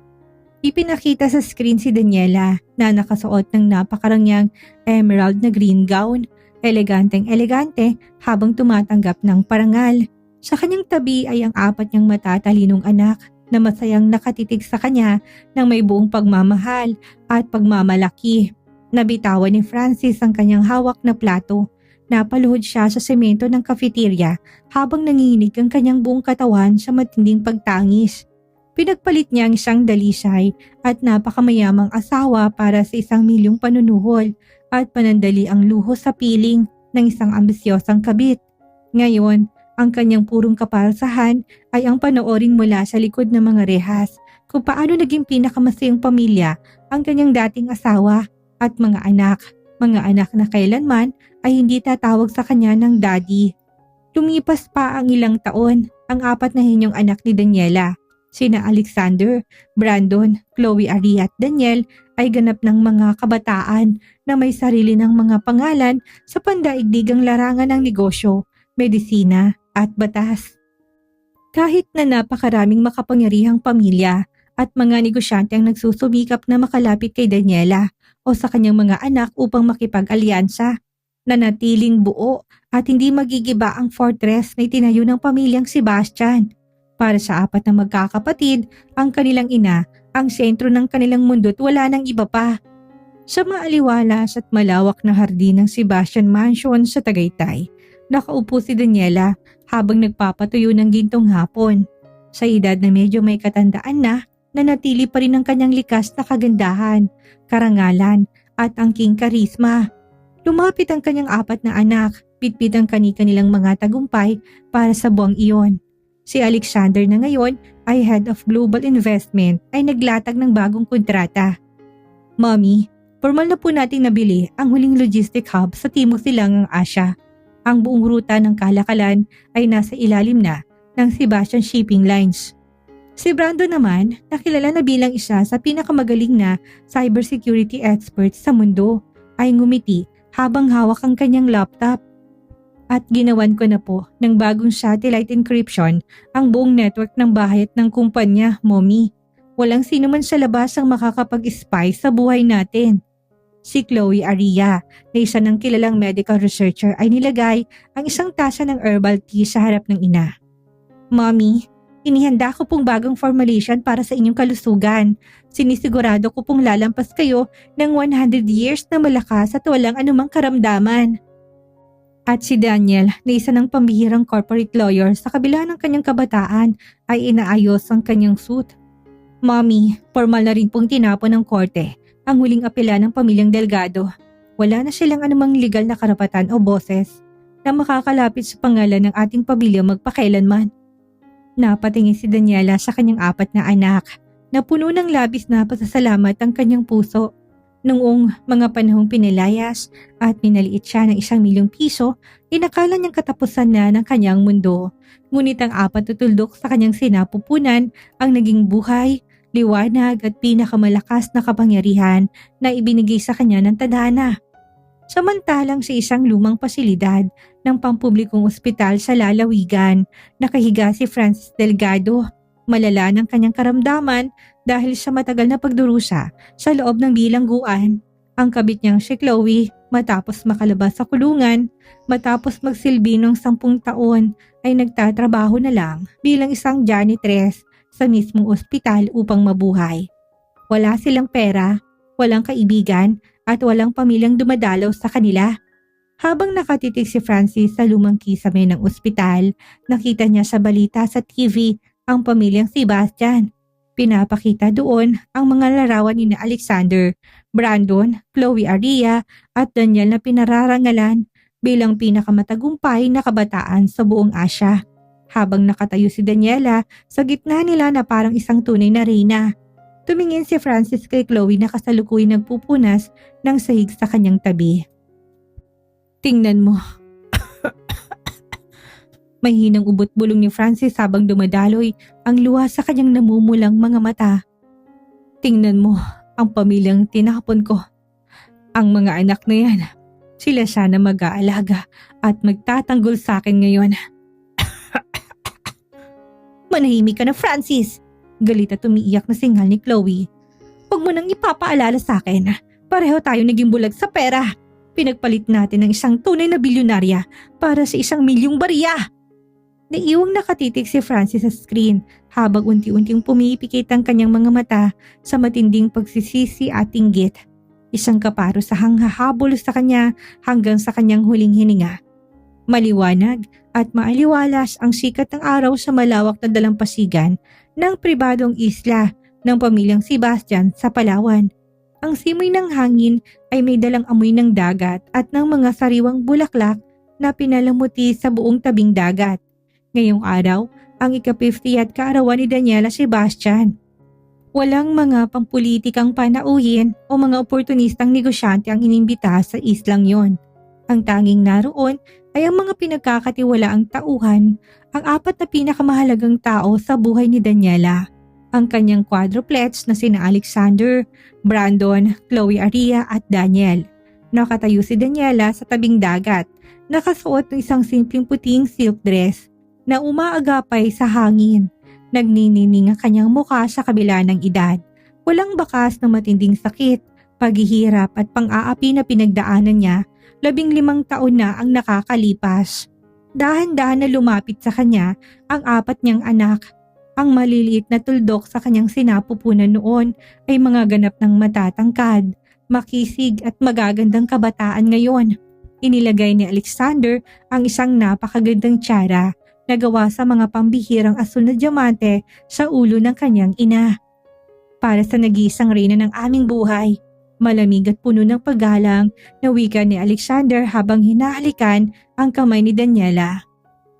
Ipinakita sa screen si Daniela na nakasuot ng napakarangyang emerald na green gown, eleganteng-elegante habang tumatanggap ng parangal. Sa kanyang tabi ay ang 4 niyang matatalinong anak na masayang nakatitig sa kanya ng may buong pagmamahal at pagmamalaki. Nabitawan ni Francis ang kanyang hawak na plato. Napaluhod siya sa semento ng cafeteria habang nanginginig ang kanyang buong katawan sa matinding pagtangis. Pinagpalit niya ang isang dalisay at napakamayamang asawa para sa 1 milyong panunuhol at panandali ang luho sa piling ng isang ambisyosang kabit. Ngayon, ang kanyang purong kapasahan ay ang panoorin mula sa likod ng mga rehas kung paano naging pinakamasayang pamilya ang kanyang dating asawa at mga anak na kailanman ay hindi tatawag sa kanya ng daddy. Lumipas pa ang ilang taon, ang 4 na hinyong anak ni Daniela, sina Alexander, Brandon, Chloe Aria at Daniel ay ganap ng mga kabataan na may sarili ng mga pangalan sa pandaigdigang larangan ng negosyo, medisina at batas. Kahit na napakaraming makapangyarihang pamilya at mga negosyante ang nagsusumikap na makalapit kay Daniela o sa kanyang mga anak upang makipag-alyansa, nanatiling buo at hindi magigiba ang fortress na itinayo ng pamilyang Sebastian. Para sa 4 na magkakapatid, ang kanilang ina ang sentro ng kanilang mundo at wala nang iba pa. Sa maaliwalas at malawak na hardin ng Sebastian Mansion sa Tagaytay, nakaupo si Daniela habang nagpapatuyo ng gintong hapon. Sa edad na medyo may katandaan na, nanatili pa rin ang kanyang likas na kagandahan, karangalan at angking karisma. Lumapit ang kanyang 4 na anak, bitbit ang kani-kanilang mga tagumpay para sa buwang iyon. Si Alexander na ngayon ay Head of Global Investment ay naglatag ng bagong kontrata. Mommy, formal na po nating nabili ang huling logistic hub sa Timog Silangang Asya. Ang buong ruta ng kalakalan ay nasa ilalim na ng Sebastian Shipping Lines. Si Brando naman, nakilala na bilang isa sa pinakamagaling na cybersecurity expert sa mundo, ay ngumiti habang hawak ang kanyang laptop. At ginawan ko na po ng bagong satellite encryption ang buong network ng bahay at ng kumpanya, Mommy. Walang sino man sa labas ang makakapag-spy sa buhay natin. Si Chloe Aria, na isa ng kilalang medical researcher, ay nilagay ang isang tasa ng herbal tea sa harap ng ina. Mommy, inihanda ko pong bagong formulation para sa inyong kalusugan. Sinisigurado ko pong lalampas kayo ng 100 years na malakas at walang anumang karamdaman. At si Daniel, na isa ng pambihirang corporate lawyer sa kabila ng kanyang kabataan, ay inaayos ang kanyang suit. Mommy, formal na rin pong tinapon ng korte ang huling apela ng pamilyang Delgado. Wala na silang anumang legal na karapatan o boses na makakalapit sa pangalan ng ating pamilya magpakailanman. Napatingin si Daniela sa kanyang 4 na anak na puno ng labis na pasasalamat ang kanyang puso. Noong mga panahong pinilayas at minaliit siya ng 1,000,000 piso, inakala niyang katapusan na ng kanyang mundo. Ngunit ang 4 sa kanyang sinapupunan ang naging buhay, liwanag at pinakamalakas na kapangyarihan na ibinigay sa kanya ng tadhana. Samantalang sa isang lumang pasilidad ng pampublikong ospital sa lalawigan, nakahiga si Francis Delgado. Malala ng kanyang karamdaman dahil sa matagal na pagdurusa sa loob ng bilangguan. Ang kabit niyang si Chloe matapos makalabas sa kulungan, matapos magsilbi ng 10 taon ay nagtatrabaho na lang bilang isang janitress sa mismong ospital upang mabuhay. Wala silang pera, walang kaibigan at walang pamilyang dumadalaw sa kanila. Habang nakatitig si Francis sa lumang kisame ng ospital, nakita niya sa balita sa TV ang pamilyang Sebastian. Pinapakita doon ang mga larawan ni Alexander, Brandon, Chloe Aria at Daniel na pinararangalan bilang pinakamatagumpay na kabataan sa buong Asya. Habang nakatayo si Daniela sa gitna nila na parang isang tunay na reyna. Tumingin si Francis kay Chloe na kasalukuyan nagpupunas ng sahig sa kanyang tabi. Tingnan mo. May hinang ubot-bulong ni Francis habang dumadaloy ang luha sa kanyang namumulang mga mata. Tingnan mo ang pamilyang tinapon ko. Ang mga anak na yan, sila sana mag-aalaga at magtatanggol sa akin ngayon. Manahimik ka na, Francis! Galit at umiiyak na singal ni Chloe. Huwag mo nang ipapaalala sa akin. Pareho tayo naging bulag sa pera. Pinagpalit natin ng isang tunay na bilyonarya para sa 1,000,000 barya. Naiwang nakatitig si Francis sa screen habang unti-unting pumipikit ang kanyang mga mata sa matinding pagsisisi at inggit. Isang kaparusahang hahabol sa kanya hanggang sa kanyang huling hininga. Maliwanag at maaliwalas ang sikat ng araw sa malawak na dalampasigan ng pribadong isla ng pamilyang Sebastian sa Palawan. Ang simoy ng hangin ay may dalang amoy ng dagat at ng mga sariwang bulaklak na pinalamuti sa buong tabing dagat. Ngayong araw, ang ika-50th kaarawan ni Daniela Sebastian. Walang mga pampulitikang panauhin o mga oportunistang negosyante ang inimbita sa islang yon. Ang tanging naroon ay ang mga pinagkakatiwalaang tauhan, ang 4 na pinakamahalagang tao sa buhay ni Daniela. Ang kanyang quadruplets na sina Alexander, Brandon, Chloe Aria at Daniel. Nakatayo si Daniela sa tabing dagat, nakasuot ng isang simpleng puting silk dress na umaagapay sa hangin. Nagninining ang kanyang mukha sa kabila ng edad. Walang bakas ng matinding sakit, paghihirap at pang-aapi na pinagdaanan niya. 15 taon na ang nakakalipas. Dahan-dahan na lumapit sa kanya ang 4 niyang anak. Ang maliliit na tuldok sa kanyang sinapupunan noon ay mga ganap ng matatangkad, makisig at magagandang kabataan ngayon. Inilagay ni Alexander ang isang napakagandang tiara na gawa sa mga pambihirang asul na diamante sa ulo ng kanyang ina. Para sa nag-iisang reyna ng aming buhay, malamig at puno ng paggalang na wika ni Alexander habang hinahalikan ang kamay ni Daniela.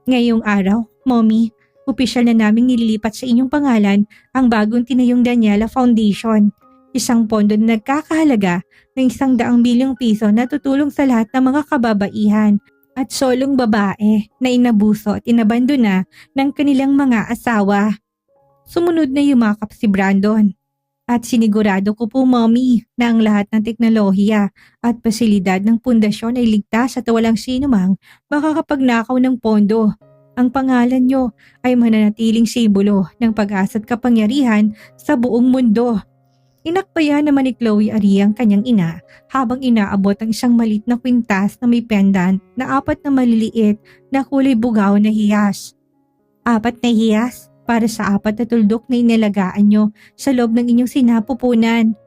Ngayong araw, Mommy, opisyal na naming nililipat sa inyong pangalan ang bagong tinayong Daniela Foundation. Isang pondo na nagkakahalaga ng 100 bilyong piso na tutulong sa lahat ng mga kababaihan at solong babae na inabuso at inabandona ng kanilang mga asawa. Sumunod na yumakap si Brandon. At sinigurado ko po, Mommy, na ang lahat ng teknolohiya at pasilidad ng pundasyon ay ligtas at walang sinumang makakapagnakaw ng pondo. Ang pangalan nyo ay mananatiling simbolo ng pag-asa at kapangyarihan sa buong mundo. Inakbayan naman ni Chloe Aria ang kanyang ina habang inaabot ang isang maliit na kwintas na may pendant na 4 na maliliit na kulay bugaw na hiyas. 4 na hiyas para sa 4 na tuldok na inalagaan nyo sa loob ng inyong sinapupunan.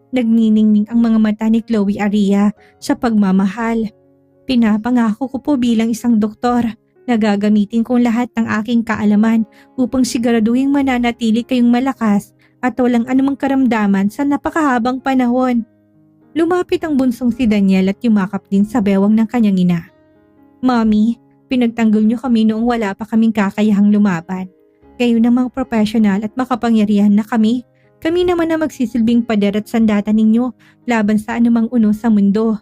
Nagniningning ang mga mata ni Chloe Aria sa pagmamahal. Pinapangako ko po bilang isang doktor na gagamitin kong lahat ng aking kaalaman upang siguraduhin mananatili kayong malakas at walang anumang karamdaman sa napakahabang panahon. Lumapit ang bunsong si Daniel at yumakap din sa bewang ng kanyang ina. Mommy, pinagtanggol niyo kami noong wala pa kaming kakayahang lumaban. Kayo na mga profesional at makapangyarihan na kami Kami naman na magsisilbing pader at sandata ninyo laban sa anumang uno sa mundo.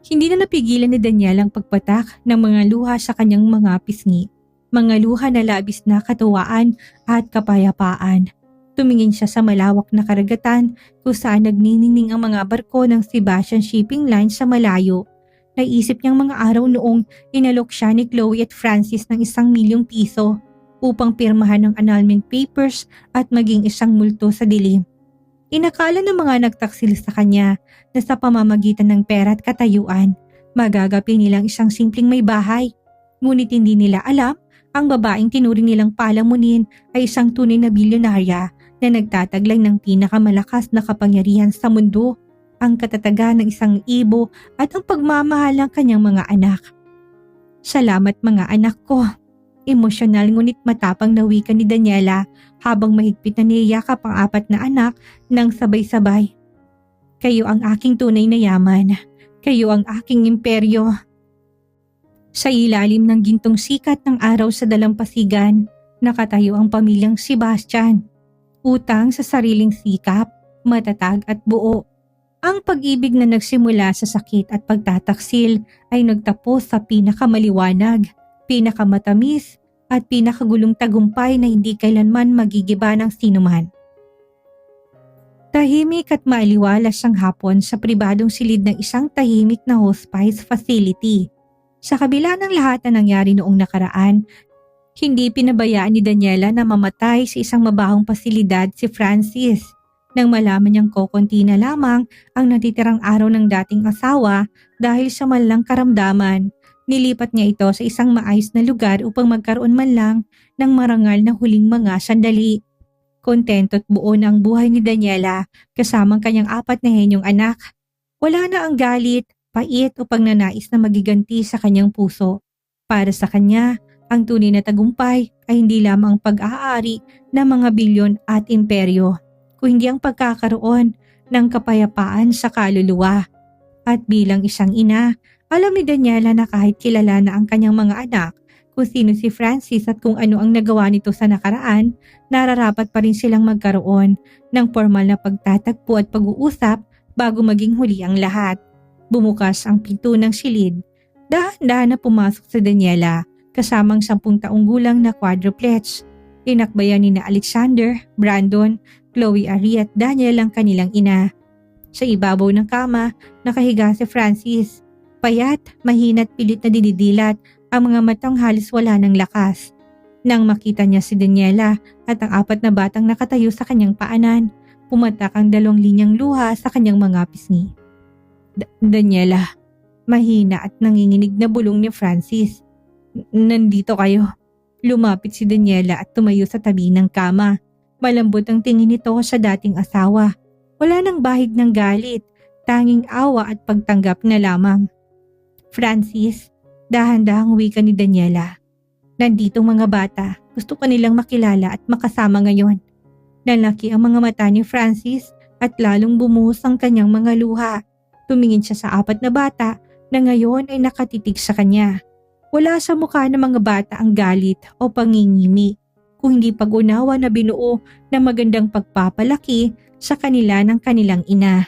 Hindi na napigilan ni Daniel ang pagpatak ng mga luha sa kanyang mga pisngi. Mga luha na labis na katuwaan at kapayapaan. Tumingin siya sa malawak na karagatan kung saan nagniningning ang mga barko ng Sebastian Shipping Line sa malayo. Naisip niyang mga araw noong inalok siya ni Chloe at Francis ng ₱1,000,000 upang pirmahan ng annulment papers at maging isang multo sa dilim. Inakala ng mga nagtaksil sa kanya na sa pamamagitan ng pera at katayuan, magagapi nilang isang simpleng may bahay. Ngunit hindi nila alam, ang babaeng tinuring nilang palamunin ay isang tunay na bilyonarya na nagtataglay ng pinakamalakas na kapangyarihan sa mundo, ang katatagan ng isang ibo at ang pagmamahal ng kanyang mga anak. Salamat mga anak ko. Emosyonal ngunit matapang na wika ni Daniela habang mahigpit na niyayakap ang 4 na anak ng sabay-sabay. Kayo ang aking tunay na yaman. Kayo ang aking imperyo. Sa ilalim ng gintong sikat ng araw sa dalampasigan, nakatayo ang pamilyang Sebastian. Utang sa sariling sikap, matatag at buo. Ang pag-ibig na nagsimula sa sakit at pagtataksil ay nagtapos sa pinakamaliwanag, pinakamatamis at pinakagulong tagumpay na hindi kailanman magigiba ng sinuman. Tahimik at maaliwalas ang hapon sa pribadong silid ng isang tahimik na hospice facility. Sa kabila ng lahat na nangyari noong nakaraan, hindi pinabayaan ni Daniela na mamatay sa isang mabahong pasilidad si Francis. Nang malaman niyang kokonti na lamang ang natitirang araw ng dating asawa dahil sa malang karamdaman, nilipat niya ito sa isang maayos na lugar upang magkaroon man lang ng marangal na huling mga sandali. Kontento at buo na ang buhay ni Daniela kasamang kanyang 4 na henyong anak. Wala na ang galit, pait o pagnanais na magiganti sa kanyang puso. Para sa kanya, ang tunay na tagumpay ay hindi lamang pag-aari ng mga bilyon at imperyo, kung hindi ang pagkakaroon ng kapayapaan sa kaluluwa. At bilang isang ina, alam ni Daniela na kahit kilala na ang kanyang mga anak, kung sino si Francis at kung ano ang nagawa nito sa nakaraan, nararapat pa rin silang magkaroon ng formal na pagtatagpo at pag-uusap bago maging huli ang lahat. Bumukas ang pinto ng silid. Dahan-dahan na pumasok si Daniela kasamang 10 taong gulang na quadruplets. Tinakbayan ni na Alexander, Brandon, Chloe Ari at Daniel ang kanilang ina. Sa ibabaw ng kama, nakahiga si Francis. Payat, mahina at pilit na dinidilat, ang mga matang halos wala ng lakas. Nang makita niya si Daniela at ang 4 na batang nakatayo sa kanyang paanan, pumatak ang 2 linyang luha sa kanyang mga pisngi. Daniela, mahina at nanginginig na bulong ni Francis. Nandito kayo. Lumapit si Daniela at tumayo sa tabi ng kama. Malambot ang tingin nito sa dating asawa. Wala nang bahid ng galit, tanging awa at pagtanggap na lamang. Francis, dahan-dahang wika ni Daniela. Nandito mga bata, gusto ko nilang makilala at makasama ngayon. Nalaki ang mga mata ni Francis at lalong bumuhos ang kanyang mga luha. Tumingin siya sa 4 na bata na ngayon ay nakatitig sa kanya. Wala sa mukha ng mga bata ang galit o pangingimi, kung hindi pag-unawa na binuo na magandang pagpapalaki sa kanila ng kanilang ina.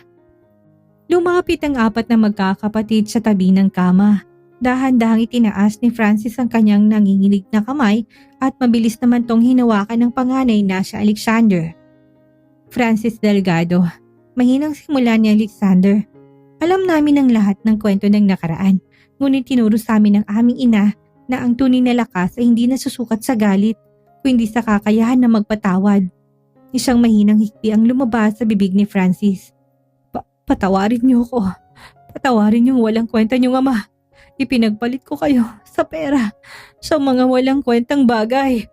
Lumapit ang 4 na magkakapatid sa tabi ng kama. Dahan-dahang itinaas ni Francis ang kanyang nanginginig na kamay at mabilis naman tong hinawakan ng panganay na si Alexander. Francis Delgado, mahinang simula ni Alexander. Alam namin ang lahat ng kwento ng nakaraan, ngunit tinuro sa amin ng aming ina na ang tunay na lakas ay hindi nasusukat sa galit, kundi sa kakayahan na magpatawad. Isang mahinang hikbi ang lumabas sa bibig ni Francis. Patawarin niyo ko. Patawarin yung walang kwenta niyong ama. Ipinagpalit ko kayo sa pera, sa mga walang kwentang bagay.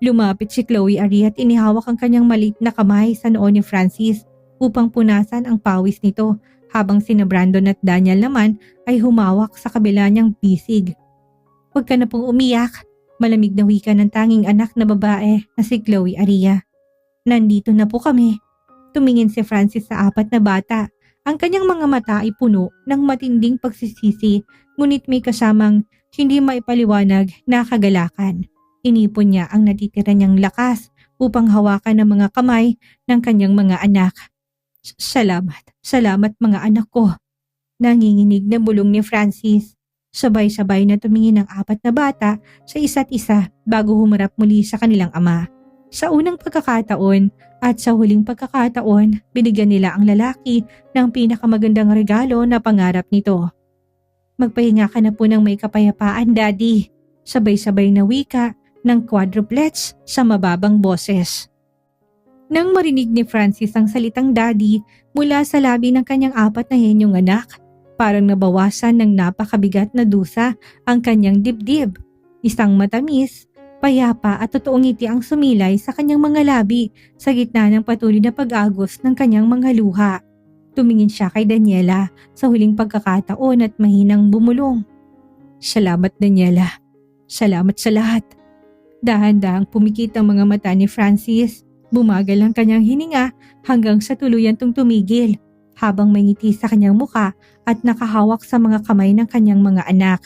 Lumapit si Chloe Ari at inihawak ang kanyang maliit na kamay sa noo ni Francis upang punasan ang pawis nito, habang sina Brandon at Daniel naman ay humawak sa kabila niyang bisig. Huwag ka na pong umiyak, malamig na wika ng tanging anak na babae na si Chloe Aria. Nandito na po kami. Tumingin si Francis sa 4 na bata. Ang kanyang mga mata ay puno ng matinding pagsisisi, ngunit may kasamang hindi maipaliwanag na kagalakan. Inipon niya ang natitira niyang lakas upang hawakan ang mga kamay ng kanyang mga anak. Salamat mga anak ko. Nanginginig na bulong ni Francis. Sabay-sabay na tumingin ang 4 na bata sa isa't isa bago humarap muli sa kanilang ama. Sa unang pagkakataon at sa huling pagkakataon, binigyan nila ang lalaki ng pinakamagandang regalo na pangarap nito. Magpahinga ka na po ng may kapayapaan, Daddy. Sabay-sabay na wika ng quadruplets sa mababang boses. Nang marinig ni Francis ang salitang Daddy mula sa labi ng kanyang 4 na henyong anak, parang nabawasan ng napakabigat na dusa ang kanyang dibdib. Isang matamis, payapa at totoong ngiti ang sumilay sa kanyang mga labi sa gitna ng patuloy na pag-agos ng kanyang mga luha. Tumingin siya kay Daniela sa huling pagkakataon at mahinang bumulong. Salamat, Daniela. Salamat sa lahat. Dahan-dahang pumikit ang mga mata ni Francis. Bumagal ang kanyang hininga hanggang sa tuluyan tong tumigil habang may ngiti sa kanyang muka at nakahawak sa mga kamay ng kanyang mga anak.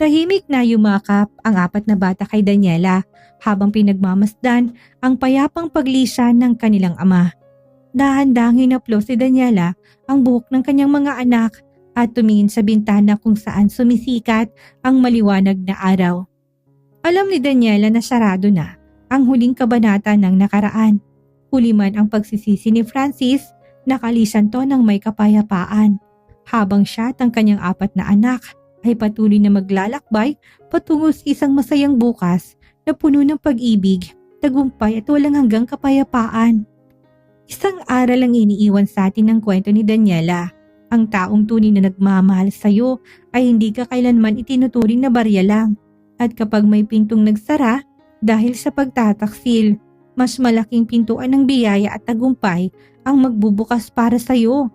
Tahimik na yumakap ang 4 na bata kay Daniela habang pinagmamasdan ang payapang paglisan ng kanilang ama. Dahan-dahang hinaplo si Daniela ang buhok ng kanyang mga anak at tumingin sa bintana kung saan sumisikat ang maliwanag na araw. Alam ni Daniela na sarado na ang huling kabanata ng nakaraan. Huli man ang pagsisisi ni Francis, nakalisan to ng may kapayapaan. Habang siya at ang kanyang 4 na anak ay patuloy na maglalakbay patungo sa isang masayang bukas na puno ng pag-ibig, tagumpay at walang hanggang kapayapaan. Isang aral ang iniiwan sa atin ng kwento ni Daniela. Ang taong tunay na nagmamahal sa iyo ay hindi ka kailanman itinuturing na barya lang. At kapag may pintong nagsara dahil sa pagtataksil, mas malaking pintuan ng biyaya at tagumpay ang magbubukas para sa iyo.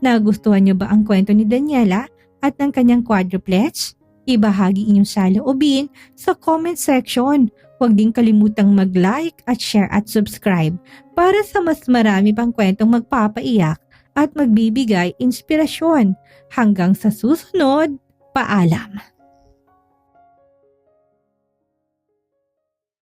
Nagustuhan niyo ba ang kwento ni Daniela at ng kanyang quadruplets? Ibahagi inyong saloobin sa comment section. Huwag din kalimutang mag-like at share at subscribe para sa mas marami pang kwentong magpapaiyak at magbibigay inspirasyon. Hanggang sa susunod, paalam!